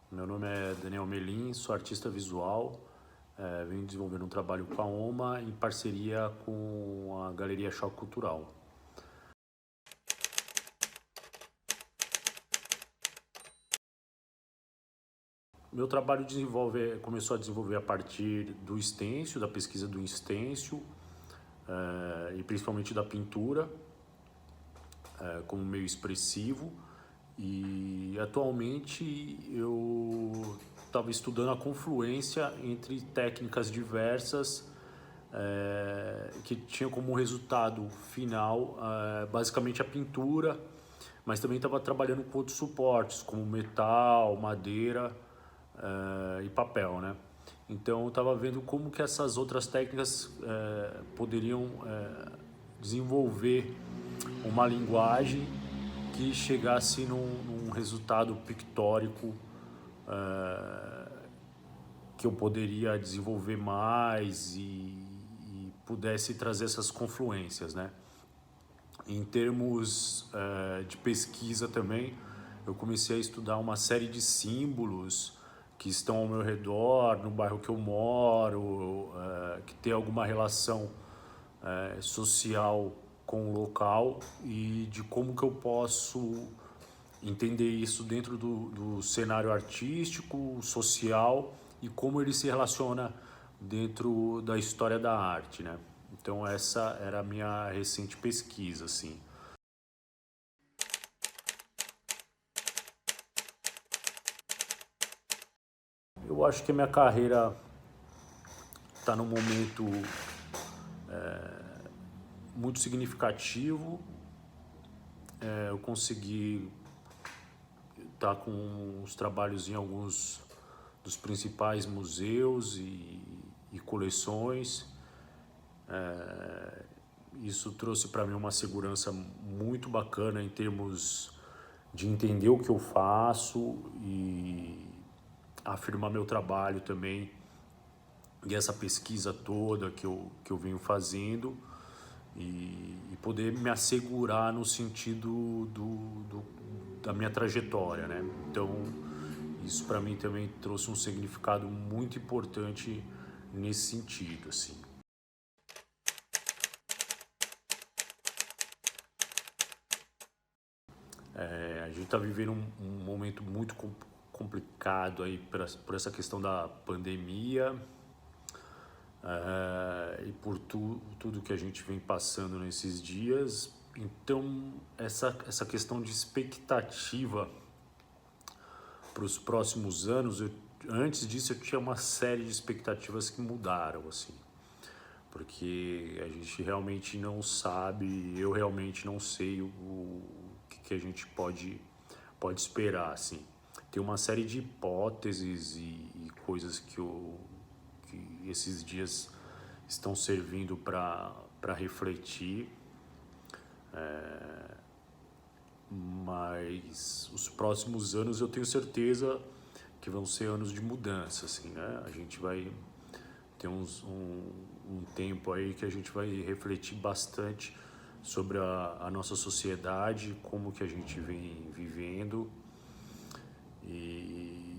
Meu nome é Daniel Melim, sou artista visual, venho desenvolvendo um trabalho com a OMA em parceria com a Galeria Choque Cultural. Meu trabalho começou a desenvolver a partir do stencil, da pesquisa do stencil, e principalmente da pintura, como meio expressivo. E atualmente eu estava estudando a confluência entre técnicas diversas que tinham como resultado final basicamente a pintura, mas também estava trabalhando com outros suportes como metal, madeira e papel, né? Então eu estava vendo como que essas outras técnicas poderiam desenvolver uma linguagem que chegasse num resultado pictórico que eu poderia desenvolver mais e pudesse trazer essas confluências, né? Em termos de pesquisa também, eu comecei a estudar uma série de símbolos que estão ao meu redor, no bairro que eu moro, que tem alguma relação social com o local e de como que eu posso entender isso dentro do cenário artístico, social e como ele se relaciona dentro da história da arte, né? Então essa era a minha recente pesquisa, assim. Eu acho que a minha carreira está num momento muito significativo. Eu consegui estar com os trabalhos em alguns dos principais museus e coleções. Isso trouxe para mim uma segurança muito bacana em termos de entender o que eu faço e afirmar meu trabalho também e essa pesquisa toda que eu venho fazendo e poder me assegurar no sentido da minha trajetória, né? Então isso para mim também trouxe um significado muito importante nesse sentido, assim. A gente está vivendo um momento muito complicado aí por essa questão da pandemia e por tudo que a gente vem passando nesses dias. Então, essa questão de expectativa para os próximos anos, antes disso eu tinha uma série de expectativas que mudaram, assim. Porque a gente realmente não sabe, eu realmente não sei o que a gente pode esperar, assim. Tem uma série de hipóteses e coisas que esses dias estão servindo para refletir, mas os próximos anos eu tenho certeza que vão ser anos de mudança, assim, né? A gente vai ter um tempo aí que a gente vai refletir bastante sobre a nossa sociedade, como que a gente vem vivendo e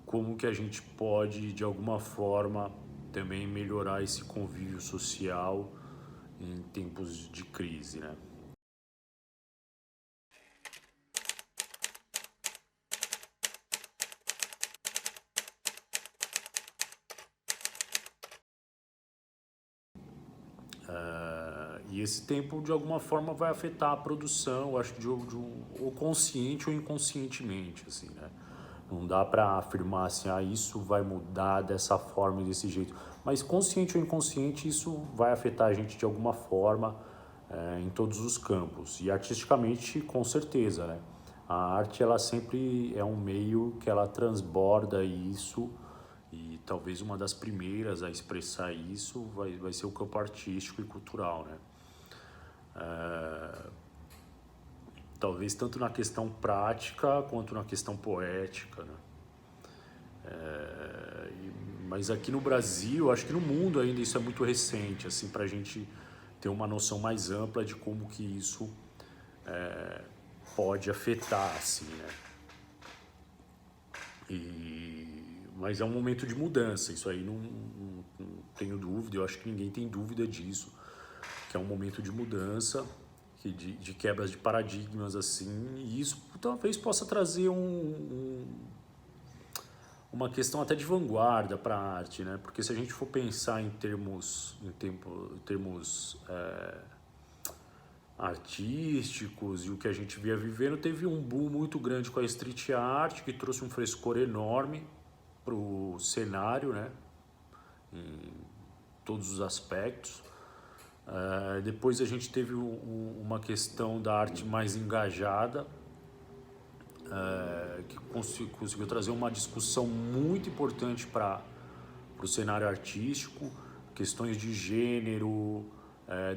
como que a gente pode, de alguma forma, também melhorar esse convívio social em tempos de crise, né? E esse tempo, de alguma forma, vai afetar a produção, acho que ou consciente ou inconscientemente, assim, né? Não dá para afirmar assim, isso vai mudar dessa forma e desse jeito. Mas consciente ou inconsciente, isso vai afetar a gente de alguma forma em todos os campos. E artisticamente, com certeza, né? A arte, ela sempre é um meio que ela transborda isso e talvez uma das primeiras a expressar isso vai ser o campo artístico e cultural, né? Talvez tanto na questão prática quanto na questão poética, né? Mas aqui no Brasil, acho que no mundo ainda isso é muito recente, assim, para a gente ter uma noção mais ampla de como que isso pode afetar, assim, né? Mas é um momento de mudança, isso aí não tenho dúvida, eu acho que ninguém tem dúvida disso, que é um momento de mudança, de quebras de paradigmas, assim, e isso talvez possa trazer uma questão até de vanguarda para a arte, né? Porque se a gente for pensar em termos artísticos e o que a gente via vivendo, teve um boom muito grande com a street art, que trouxe um frescor enorme para o cenário, né? Em todos os aspectos. Depois a gente teve uma questão da arte mais engajada, que conseguiu trazer uma discussão muito importante para o cenário artístico, questões de gênero,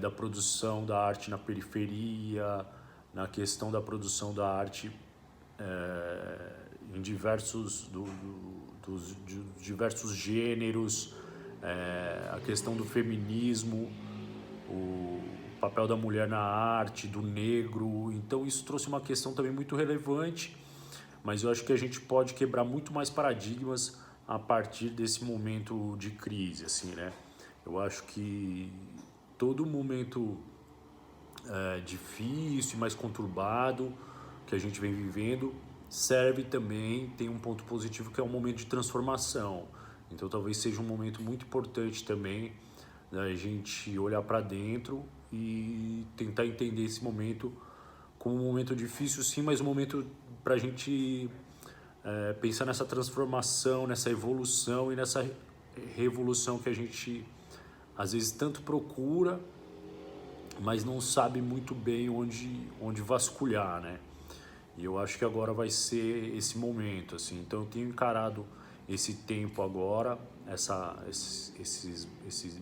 da produção da arte na periferia, na questão da produção da arte em diversos gêneros, a questão do feminismo, o papel da mulher na arte, do negro. Então isso trouxe uma questão também muito relevante, mas eu acho que a gente pode quebrar muito mais paradigmas a partir desse momento de crise, assim, né? Eu acho que todo momento difícil e mais conturbado que a gente vem vivendo serve também, tem um ponto positivo que é um momento de transformação. Então talvez seja um momento muito importante também da gente olhar para dentro e tentar entender esse momento como um momento difícil, sim, mas um momento para a gente pensar nessa transformação, nessa evolução e nessa revolução que a gente às vezes tanto procura, mas não sabe muito bem onde vasculhar, né? E eu acho que agora vai ser esse momento, assim. Então eu tenho encarado esse tempo agora, esse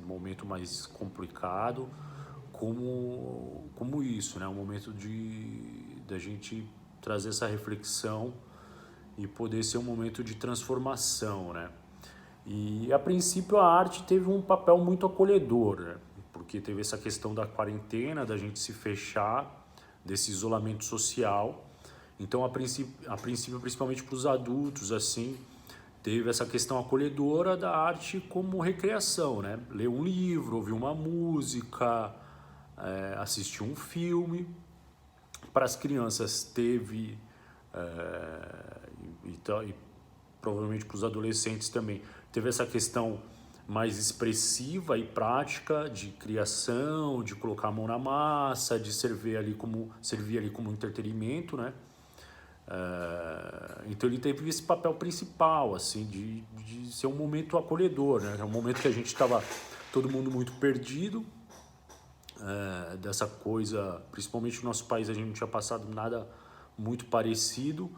momento mais complicado, como isso, né? Um momento da gente trazer essa reflexão e poder ser um momento de transformação, né? E a princípio a arte teve um papel muito acolhedor, né? Porque teve essa questão da quarentena, da gente se fechar, desse isolamento social. Então a princípio principalmente para os adultos, assim, teve essa questão acolhedora da arte como recreação, né? Ler um livro, ouvir uma música, assistir um filme. Para as crianças teve, e provavelmente para os adolescentes também, teve essa questão mais expressiva e prática de criação, de colocar a mão na massa, de servir ali como entretenimento, né? Então ele teve esse papel principal, assim, de ser um momento acolhedor, né? É um momento que a gente estava todo mundo muito perdido, dessa coisa, principalmente no nosso país a gente não tinha passado nada muito parecido,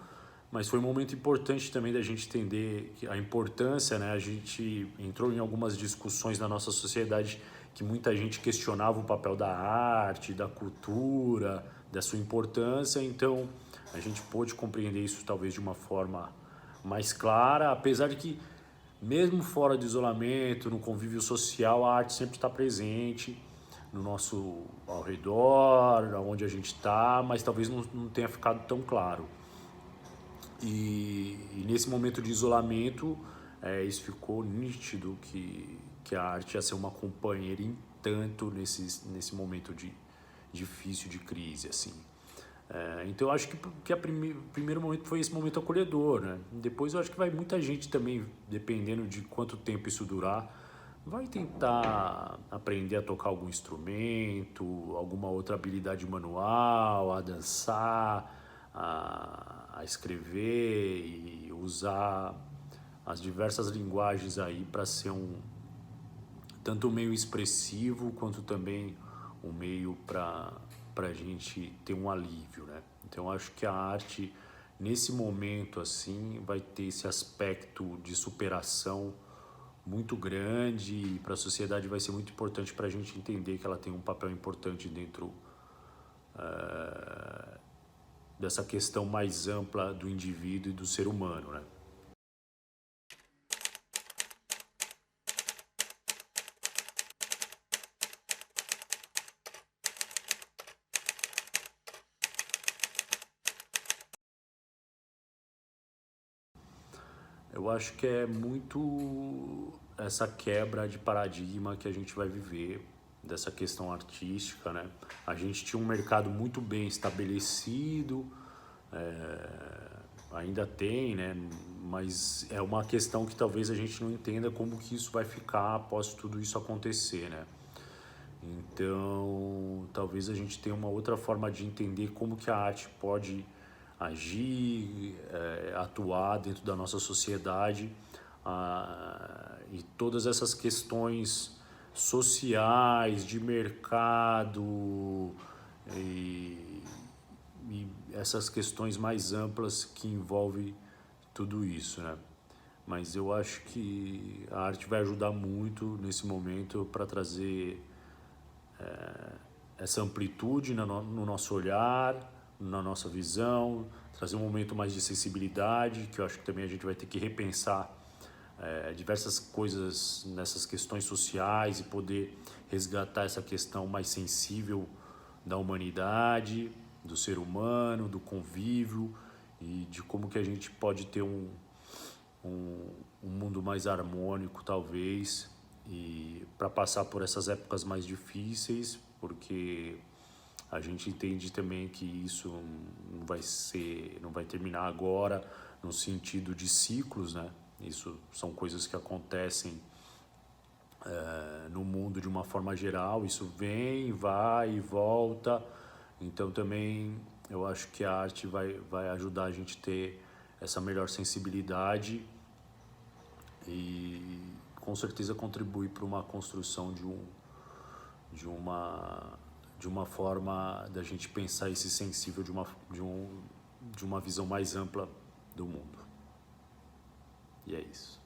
mas foi um momento importante também da gente entender a importância, né? A gente entrou em algumas discussões na nossa sociedade que muita gente questionava o papel da arte, da cultura, da sua importância, então a gente pôde compreender isso talvez de uma forma mais clara, apesar de que mesmo fora do isolamento, no convívio social, a arte sempre está presente no nosso ao redor, onde a gente está, mas talvez não tenha ficado tão claro. E nesse momento de isolamento, isso ficou nítido que a arte ia ser uma companheira em tanto nesse momento difícil de crise, assim. Então eu acho que o primeiro momento foi esse momento acolhedor, né? Depois eu acho que vai muita gente também, dependendo de quanto tempo isso durar, vai tentar aprender a tocar algum instrumento, alguma outra habilidade manual, a dançar, a escrever e usar as diversas linguagens aí para ser tanto um meio expressivo quanto também um meio para a gente ter um alívio, né? Então acho que a arte nesse momento assim vai ter esse aspecto de superação muito grande e para a sociedade vai ser muito importante para a gente entender que ela tem um papel importante dentro dessa questão mais ampla do indivíduo e do ser humano, né? Eu acho que é muito essa quebra de paradigma que a gente vai viver dessa questão artística, né? A gente tinha um mercado muito bem estabelecido, ainda tem, né? Mas é uma questão que talvez a gente não entenda como que isso vai ficar após tudo isso acontecer, né? Então, talvez a gente tenha uma outra forma de entender como que a arte pode agir, atuar dentro da nossa sociedade, e todas essas questões sociais, de mercado e, e essas questões mais amplas que envolvem tudo isso, né? Mas eu acho que a arte vai ajudar muito nesse momento para trazer essa amplitude no nosso olhar, na nossa visão, trazer um momento mais de sensibilidade, que eu acho que também a gente vai ter que repensar diversas coisas nessas questões sociais e poder resgatar essa questão mais sensível da humanidade, do ser humano, do convívio e de como que a gente pode ter um mundo mais harmônico, talvez, e para passar por essas épocas mais difíceis, porque a gente entende também que isso não vai terminar agora no sentido de ciclos, né? Isso são coisas que acontecem no mundo de uma forma geral, isso vem, vai e volta. Então também eu acho que a arte vai ajudar a gente a ter essa melhor sensibilidade e com certeza contribui para uma construção de uma de uma forma da gente pensar esse sensível de uma visão mais ampla do mundo. E é isso.